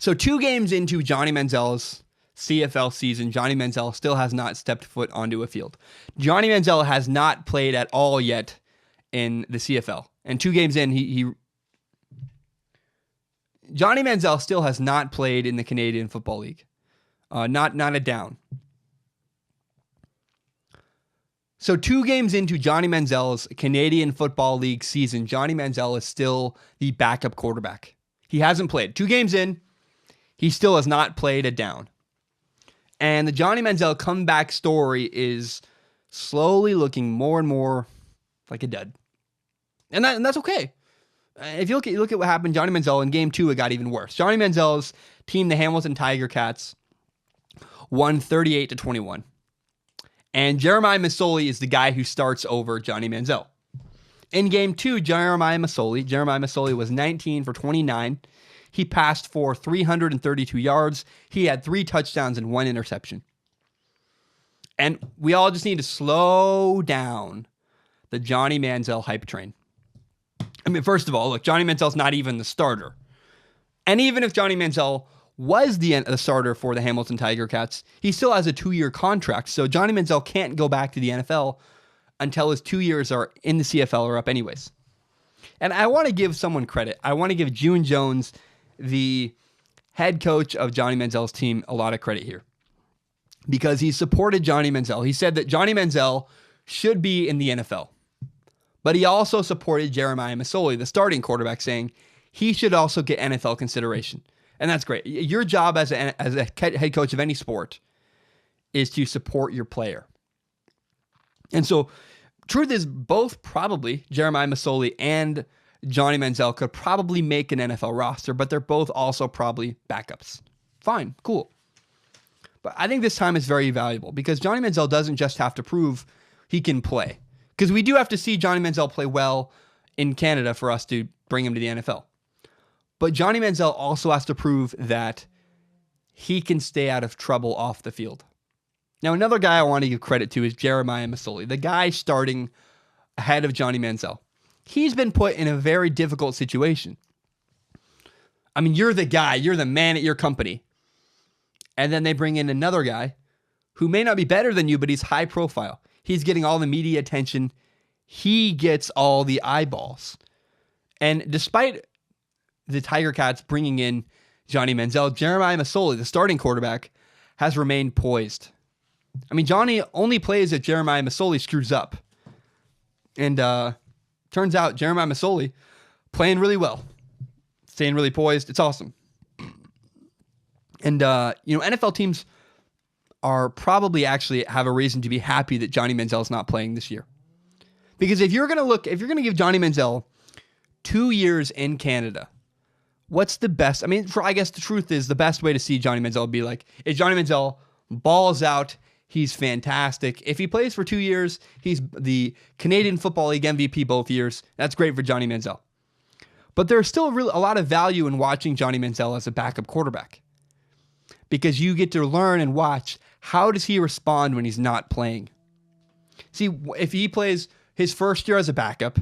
So 2 games into Johnny Manziel's CFL season, Johnny Manziel still has not stepped foot onto a field. Johnny Manziel has not played at all yet in the CFL. And 2 games in, Johnny Manziel still has not played in the Canadian Football League. Not a down. So 2 games into Johnny Manziel's Canadian Football League season, Johnny Manziel is still the backup quarterback. He hasn't played. 2 games in, he still has not played a down. And the Johnny Manziel comeback story is slowly looking more and more like a dud. And that's okay. If you look at what happened, Johnny Manziel in game 2, it got even worse. Johnny Manziel's team, the Hamilton Tiger Cats, won 38-21. And Jeremiah Masoli is the guy who starts over Johnny Manziel. In game 2, Jeremiah Masoli was 19 for 29. He passed for 332 yards. He had 3 touchdowns and 1 interception. And we all just need to slow down the Johnny Manziel hype train. I mean, first of all, look, Johnny Manziel's not even the starter. And even if Johnny Manziel was the starter for the Hamilton Tiger Cats, he still has a 2-year contract. So Johnny Manziel can't go back to the NFL until his 2 years are in the CFL or up anyways. And I want to give someone credit. I want to give June Jones, the head coach of Johnny Manziel's team, a lot of credit here. Because he supported Johnny Manziel. He said that Johnny Manziel should be in the NFL. But he also supported Jeremiah Masoli, the starting quarterback, saying he should also get NFL consideration. And that's great. Your job as a head coach of any sport is to support your player. And so, truth is, both probably Jeremiah Masoli and Johnny Manziel could probably make an NFL roster, but they're both also probably backups. Fine, cool. But I think this time is very valuable because Johnny Manziel doesn't just have to prove he can play. Because we do have to see Johnny Manziel play well in Canada for us to bring him to the NFL. But Johnny Manziel also has to prove that he can stay out of trouble off the field. Now, another guy I want to give credit to is Jeremiah Masoli, the guy starting ahead of Johnny Manziel. He's been put in a very difficult situation. I mean, you're the guy, you're the man at your company. And then they bring in another guy who may not be better than you, but he's high profile. He's getting all the media attention. He gets all the eyeballs. And despite the Tiger Cats bringing in Johnny Manziel, Jeremiah Masoli, the starting quarterback, has remained poised. I mean, Johnny only plays if Jeremiah Masoli screws up. And turns out Jeremiah Masoli playing really well, staying really poised. It's awesome. And, NFL teams are probably actually have a reason to be happy that Johnny Manziel's not playing this year. Because if you're going to give Johnny Manziel 2 years in Canada, what's the best? I mean, I guess the truth is the best way to see Johnny Manziel would be like, if Johnny Manziel balls out, he's fantastic. If he plays for 2 years, he's the Canadian Football League MVP both years. That's great for Johnny Manziel. But there's still a lot of value in watching Johnny Manziel as a backup quarterback. Because you get to learn and watch, how does he respond when he's not playing? See, if he plays his first year as a backup,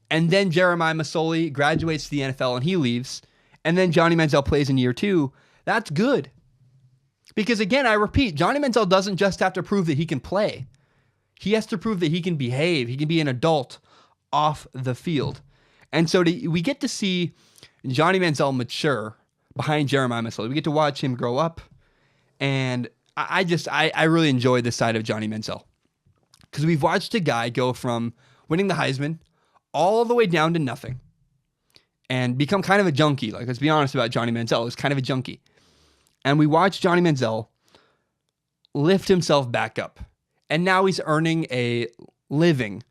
and then Jeremiah Masoli graduates to the NFL and he leaves, and then Johnny Manziel plays in year 2, that's good. Because again, I repeat, Johnny Manziel doesn't just have to prove that he can play. He has to prove that he can behave. He can be an adult off the field. And so we get to see Johnny Manziel mature behind Jeremiah Masoli. We get to watch him grow up. And I really enjoy this side of Johnny Manziel. Because we've watched a guy go from winning the Heisman all the way down to nothing. And become kind of a junkie. Like, let's be honest about Johnny Manziel. He's kind of a junkie. And we watched Johnny Manziel lift himself back up. And now he's earning a living,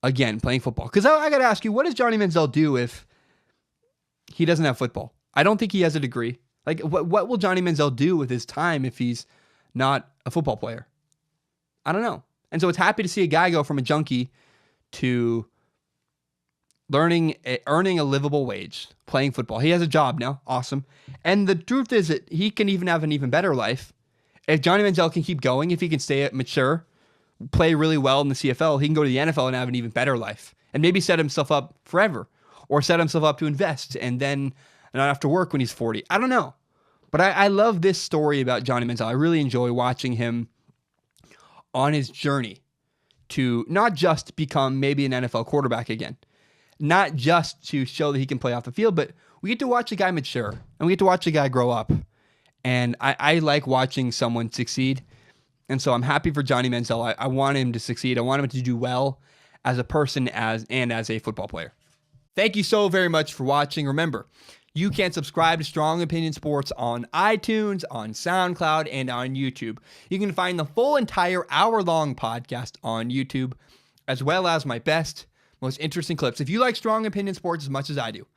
again, playing football. Because I got to ask you, what does Johnny Manziel do if he doesn't have football? I don't think he has a degree. Like, what will Johnny Manziel do with his time if he's not a football player? I don't know. And so it's happy to see a guy go from a junkie to earning a livable wage, playing football. He has a job now. Awesome. And the truth is that he can even have an even better life. If Johnny Manziel can keep going, if he can stay mature, play really well in the CFL, he can go to the NFL and have an even better life. And maybe set himself up forever. Or set himself up to invest and then not have to work when he's 40. I don't know. But I love this story about Johnny Manziel. I really enjoy watching him on his journey to not just become maybe an NFL quarterback again, not just to show that he can play off the field, but we get to watch a guy mature and we get to watch a guy grow up. And I like watching someone succeed. And so I'm happy for Johnny Manziel. I want him to succeed. I want him to do well as a person and as a football player. Thank you so very much for watching. Remember, you can subscribe to Strong Opinion Sports on iTunes, on SoundCloud, and on YouTube. You can find the full entire hour-long podcast on YouTube, as well as my best, most interesting clips. If you like Strong Opinion Sports as much as I do,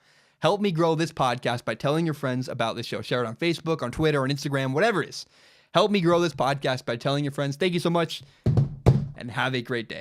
help me grow this podcast by telling your friends about this show. Share it on Facebook, on Twitter, on Instagram, whatever it is. Help me grow this podcast by telling your friends. Thank you so much, and have a great day.